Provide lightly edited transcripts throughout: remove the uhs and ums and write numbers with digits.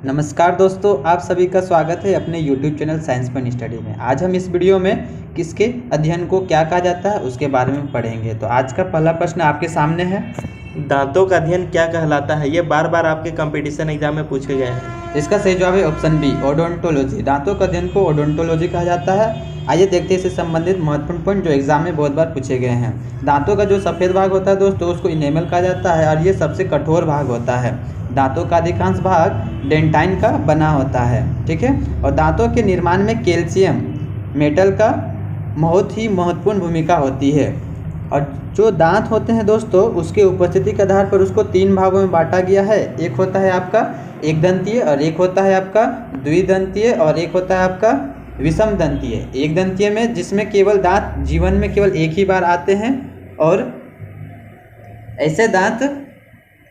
नमस्कार दोस्तों, आप सभी का स्वागत है अपने YouTube channel science fun study में। आज हम इस वीडियो में किसके अध्ययन को क्या कहा जाता है उसके बारे में पढ़ेंगे। तो आज का पहला प्रश्न आपके सामने है, दांतों का अध्ययन क्या कहलाता है। ये बार बार आपके कंपटीशन एग्जाम में पूछे गए हैं। इसका सही जवाब है ऑप्शन बी, ओडोंटोलॉजी। दांतों का अध्ययन को ओडोंटोलॉजी कहा जाता है। आइए देखते हैं इससे संबंधित महत्वपूर्ण पॉइंट जो एग्जाम में बहुत बार पूछे गए हैं। दांतों का जो सफ़ेद भाग होता है दोस्तों, उसको इनेमल कहा जाता है और ये सबसे कठोर भाग होता है। दांतों का अधिकांश भाग डेंटाइन का बना होता है, ठीक है। और दांतों के निर्माण में कैल्शियम मेटल का बहुत ही महत्वपूर्ण भूमिका होती है। और जो दांत होते हैं दोस्तों, उसके उपस्थिति के आधार पर उसको 3 भागों में बांटा गया है। एक होता है आपका एक दंतीय, और एक होता है आपका द्विदंतीय, और एक होता है आपका विषम दंतीय। एक दंतीय में जिसमें केवल दांत जीवन में केवल एक ही बार आते हैं, और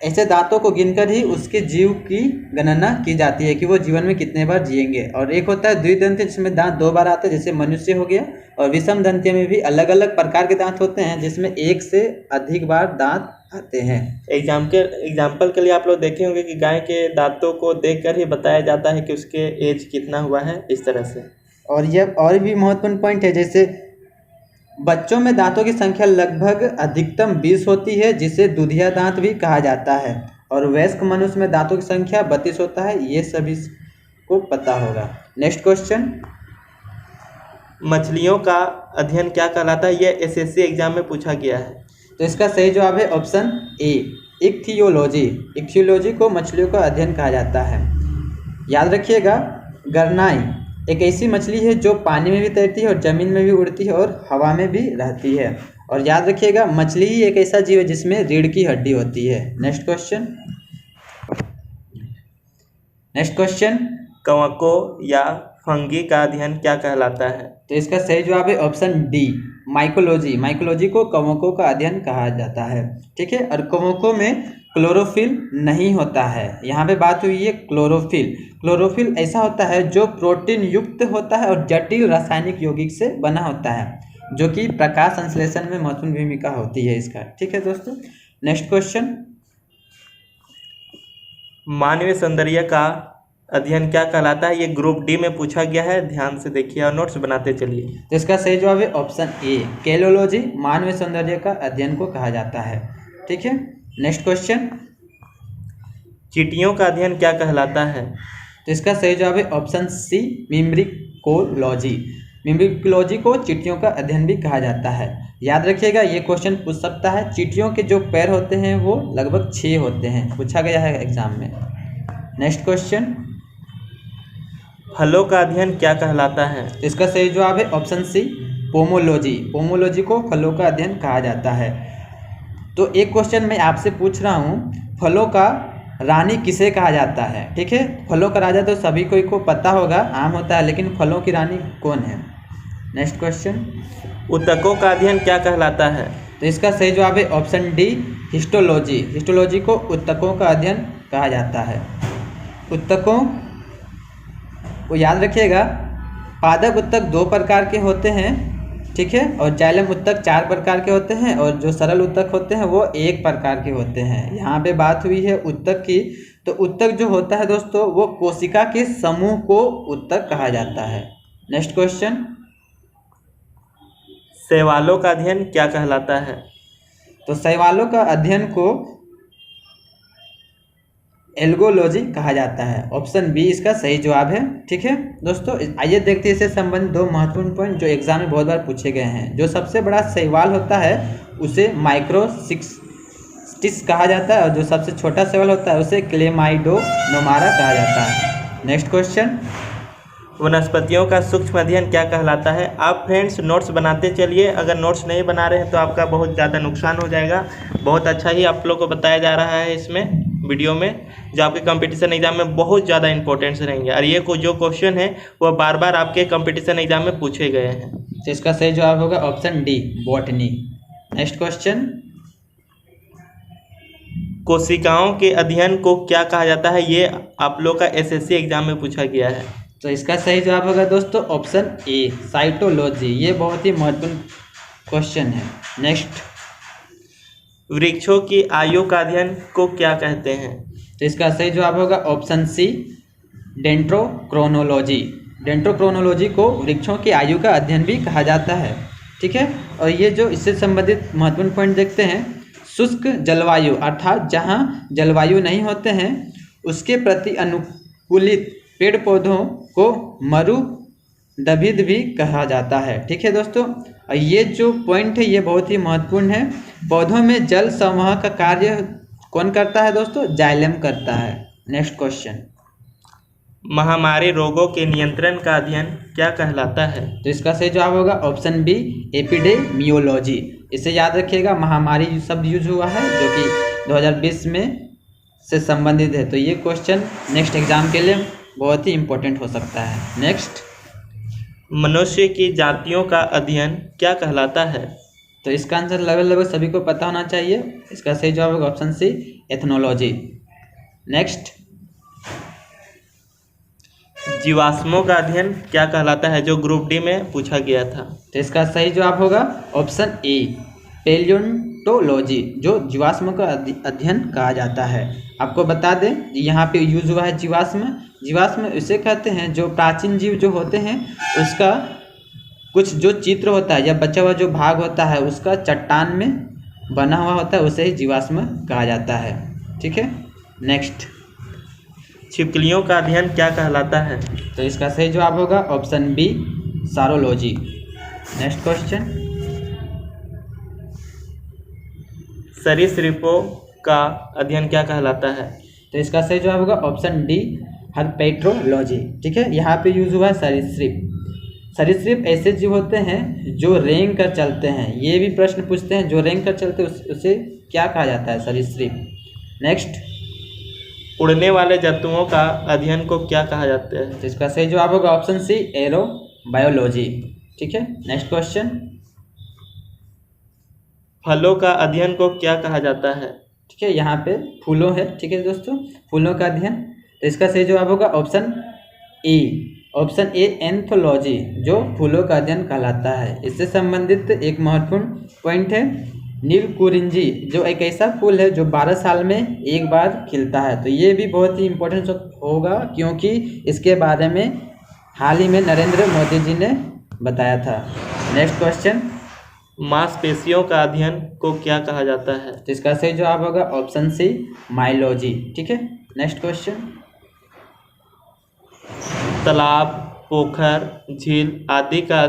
ऐसे दांतों को गिनकर ही उसके जीव की गणना की जाती है कि वो जीवन में कितने बार जिएंगे। और एक होता है द्विदंतीय, जिसमें दांत 2 बार आते हैं, जैसे मनुष्य हो गया। और विषम दंतीय में भी अलग अलग प्रकार के दांत होते हैं, जिसमें एक से अधिक बार दांत आते हैं। एग्जाम्पल के लिए आप लोग देखे होंगे कि गाय के दांतों को देखकर ही बताया जाता है कि उसके एज कितना हुआ है, इस तरह से। और यह और भी महत्वपूर्ण पॉइंट है, जैसे बच्चों में दांतों की संख्या लगभग अधिकतम 20 होती है, जिसे दुधिया दांत भी कहा जाता है। और वयस्क मनुष्य में दांतों की संख्या 32 होता है। ये सभी को पता होगा। नेक्स्ट क्वेश्चन, मछलियों का अध्ययन क्या कहलाता है। यह एसएससी एग्जाम में पूछा गया है। तो इसका सही जवाब है ऑप्शन ए, इक्थियोलॉजी। इक्थियोलॉजी को मछलियों का अध्ययन कहा जाता है। याद रखिएगा, गरनाई एक ऐसी मछली है जो पानी में भी तैरती है और ज़मीन में भी उड़ती है और हवा में भी रहती है। और याद रखिएगा, मछली ही एक ऐसा जीव है जिसमें रीढ़ की हड्डी होती है। नेक्स्ट क्वेश्चन, कवकों या फंगी का अध्ययन क्या कहलाता है। तो इसका सही जवाब है ऑप्शन डी, माइकोलॉजी। माइकोलॉजी को कवकों का अध्ययन कहा जाता है, ठीक है। और कवकों में क्लोरोफिल नहीं होता है। यहाँ पे बात हुई है क्लोरोफिल। क्लोरोफिल ऐसा होता है जो प्रोटीन युक्त होता है और जटिल रासायनिक यौगिक से बना होता है, जो कि प्रकाश संश्लेषण में महत्वपूर्ण भूमिका होती है इसका, ठीक है दोस्तों। नेक्स्ट क्वेश्चन, मानवीय सौंदर्य का अध्ययन क्या कहलाता है। ये ग्रुप डी में पूछा गया है, ध्यान से देखिए और नोट्स बनाते चलिए। तो इसका सही जवाब है ऑप्शन ए, कैलोलॉजी। मानवीय सौंदर्य का अध्ययन को कहा जाता है, ठीक है। नेक्स्ट क्वेश्चन, चींटियों का अध्ययन क्या कहलाता है। तो इसका सही जवाब है ऑप्शन सी, मिम्ब्रिकोलॉजी। मिम्ब्रिकोलॉजी को चींटियों का अध्ययन भी कहा जाता है। याद रखिएगा, ये क्वेश्चन पूछ सकता है। चींटियों के जो पैर होते हैं वो लगभग 6 होते हैं, पूछा गया है एग्जाम में। नेक्स्ट क्वेश्चन, फलों का अध्ययन क्या कहलाता है। तो इसका सही जवाब है ऑप्शन सी, पोमोलॉजी। पोमोलॉजी को फलों का अध्ययन कहा जाता है। तो एक क्वेश्चन मैं आपसे पूछ रहा हूँ, फलों का रानी किसे कहा जाता है, ठीक है। फलों का राजा तो सभी को पता होगा, आम होता है, लेकिन फलों की रानी कौन है। नेक्स्ट क्वेश्चन, ऊतकों का अध्ययन क्या कहलाता है। तो इसका सही जवाब है ऑप्शन डी, हिस्टोलॉजी। हिस्टोलॉजी को ऊतकों का अध्ययन कहा जाता है। ऊतकों को याद रखिएगा, पादप ऊतक 2 प्रकार के होते हैं, ठीक है। और जाइलम ऊतक 4 प्रकार के होते हैं, और जो सरल ऊतक होते हैं वो 1 प्रकार के होते हैं। यहाँ पे बात हुई है ऊतक की। तो ऊतक जो होता है दोस्तों, वो कोशिका के समूह को ऊतक कहा जाता है। नेक्स्ट क्वेश्चन, शैवालों का अध्ययन क्या कहलाता है। तो शैवालों का अध्ययन को एल्गोलॉजी कहा जाता है। ऑप्शन बी इसका सही जवाब है, ठीक है दोस्तों। आइए देखते हैं इससे संबंधित 2 महत्वपूर्ण पॉइंट जो एग्जाम में बहुत बार पूछे गए हैं। जो सबसे बड़ा शैवाल होता है उसे माइक्रोसिस्टिस कहा जाता है, और जो सबसे छोटा शैवाल होता है उसे क्लेमाइडोनोमारा कहा जाता है। नेक्स्ट क्वेश्चन, वनस्पतियों का सूक्ष्म अध्ययन क्या कहलाता है। आप फ्रेंड्स नोट्स बनाते चलिए। अगर नोट्स नहीं बना रहे हैं तो आपका बहुत ज़्यादा नुकसान हो जाएगा। बहुत अच्छा ही आप लोग को बताया जा रहा है इसमें वीडियो में, जो आपके कंपटीशन एग्जाम में बहुत ज़्यादा इंपॉर्टेंस रहेंगे। और ये जो क्वेश्चन है वो बार बार आपके कंपटीशन एग्जाम में पूछे गए हैं। तो इसका सही जवाब होगा option D, botany. Next question, कोशिकाओं के अध्ययन को क्या कहा जाता है। ये आप लोग का एसएससी एग्जाम में पूछा गया है। तो इसका सही जवाब होगा दोस्तों ऑप्शन ए, साइटोलॉजी। ये बहुत ही महत्वपूर्ण क्वेश्चन है। नेक्स्ट, वृक्षों की आयु का अध्ययन को क्या कहते हैं। तो इसका सही जवाब होगा ऑप्शन सी, डेंड्रोक्रोनोलॉजी। डेंड्रोक्रोनोलॉजी को वृक्षों की आयु का अध्ययन भी कहा जाता है, ठीक है। और ये जो इससे संबंधित महत्वपूर्ण पॉइंट देखते हैं, शुष्क जलवायु अर्थात जहाँ जलवायु नहीं होते हैं उसके प्रति अनुकूलित पेड़ पौधों को मरुदभिद भी कहा जाता है, ठीक है दोस्तों। और ये जो पॉइंट है ये बहुत ही महत्वपूर्ण है। पौधों में जल संवहन का कार्य कौन करता है दोस्तों? जाइलम करता है। नेक्स्ट क्वेश्चन, महामारी रोगों के नियंत्रण का अध्ययन क्या कहलाता है? तो इसका सही जवाब होगा ऑप्शन बी, एपिडेमियोलॉजी। इसे याद रखिएगा, महामारी शब्द यूज हुआ है जो कि 2020 में से संबंधित है। तो ये क्वेश्चन नेक्स्ट एग्जाम के लिए बहुत ही इम्पोर्टेंट हो सकता है। नेक्स्ट, मनुष्य की जातियों का अध्ययन क्या कहलाता है? तो इसका आंसर लगभग सभी को पता होना चाहिए। इसका सही जवाब होगा ऑप्शन सी, एथनोलॉजी। नेक्स्ट, जीवाश्मों का अध्ययन क्या कहलाता है, जो ग्रुप डी में पूछा गया था? तो इसका सही जवाब होगा ऑप्शन ए, पेलियोंटोलॉजी, जो जीवाश्म का अध्ययन कहा जाता है। आपको बता दें यहाँ पे यूज हुआ है जीवाश्म। जीवाश्म उसे कहते हैं जो प्राचीन जीव जो होते हैं उसका कुछ जो चित्र होता है या बचा हुआ जो भाग होता है उसका चट्टान में बना हुआ होता है, उसे ही जीवाश्म कहा जाता है, ठीक है। नेक्स्ट, छिपकलियों का अध्ययन क्या कहलाता है? तो इसका सही जवाब होगा ऑप्शन बी, सारोलॉजी। नेक्स्ट क्वेश्चन, सरीसृपों का अध्ययन क्या कहलाता है? तो इसका सही जवाब होगा ऑप्शन डी, हर्पेट्रोलॉजी, ठीक है। यहाँ पे यूज हुआ है सरीसृप। सरीसृप ऐसे जीव होते हैं जो रेंग कर चलते हैं। ये भी प्रश्न पूछते हैं, जो रेंग कर चलते हैं उसे क्या कहा जाता है? सरीसृप। नेक्स्ट, उड़ने वाले जंतुओं का अध्ययन को क्या कहा जाता है? तो इसका सही जवाब होगा ऑप्शन सी, एरोबायोलॉजी, ठीक है। नेक्स्ट क्वेश्चन, फलों का अध्ययन को क्या कहा जाता है? ठीक है, यहाँ पे फूलों है, ठीक है दोस्तों, फूलों का अध्ययन। तो इसका सही जवाब होगा ऑप्शन ए, एंथोलॉजी, जो फूलों का अध्ययन कहलाता है। इससे संबंधित एक महत्वपूर्ण पॉइंट है नीलकुरिंजी, जो एक ऐसा फूल है जो 12 साल में एक बार खिलता है। तो ये भी बहुत ही इम्पोर्टेंट होगा क्योंकि इसके बारे में हाल ही में नरेंद्र मोदी जी ने बताया था। नेक्स्ट क्वेश्चन, मांसपेशियों का अध्ययन को क्या कहा जाता है? तो इसका सही जवाब होगा ऑप्शन सी, माइलॉजी, ठीक है। नेक्स्ट क्वेश्चन, तालाब, पोखर, झील आदि का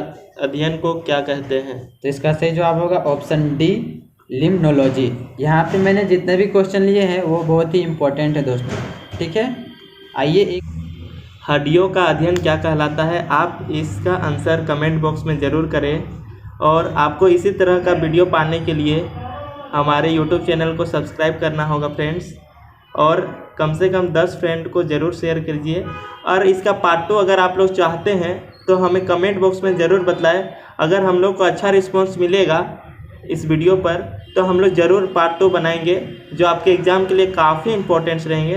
अध्ययन को क्या कहते हैं? तो इसका सही जवाब होगा ऑप्शन डी, लिम्नोलॉजी। यहाँ पे मैंने जितने भी क्वेश्चन लिए हैं वो बहुत ही इम्पोर्टेंट है दोस्तों, ठीक है। आइए, एक हड्डियों का अध्ययन क्या कहलाता है? आप इसका आंसर कमेंट बॉक्स में ज़रूर करें। और आपको इसी तरह का वीडियो पाने के लिए हमारे यूट्यूब चैनल को सब्सक्राइब करना होगा फ्रेंड्स, और कम से कम 10 फ्रेंड को ज़रूर शेयर कीजिए। और इसका पार्ट 2 अगर आप लोग चाहते हैं तो हमें कमेंट बॉक्स में ज़रूर बताएं। अगर हम लोग को अच्छा रिस्पांस मिलेगा इस वीडियो पर तो हम लोग ज़रूर पार्ट 2 बनाएंगे, जो आपके एग्ज़ाम के लिए काफ़ी इंपॉर्टेंट रहेंगे।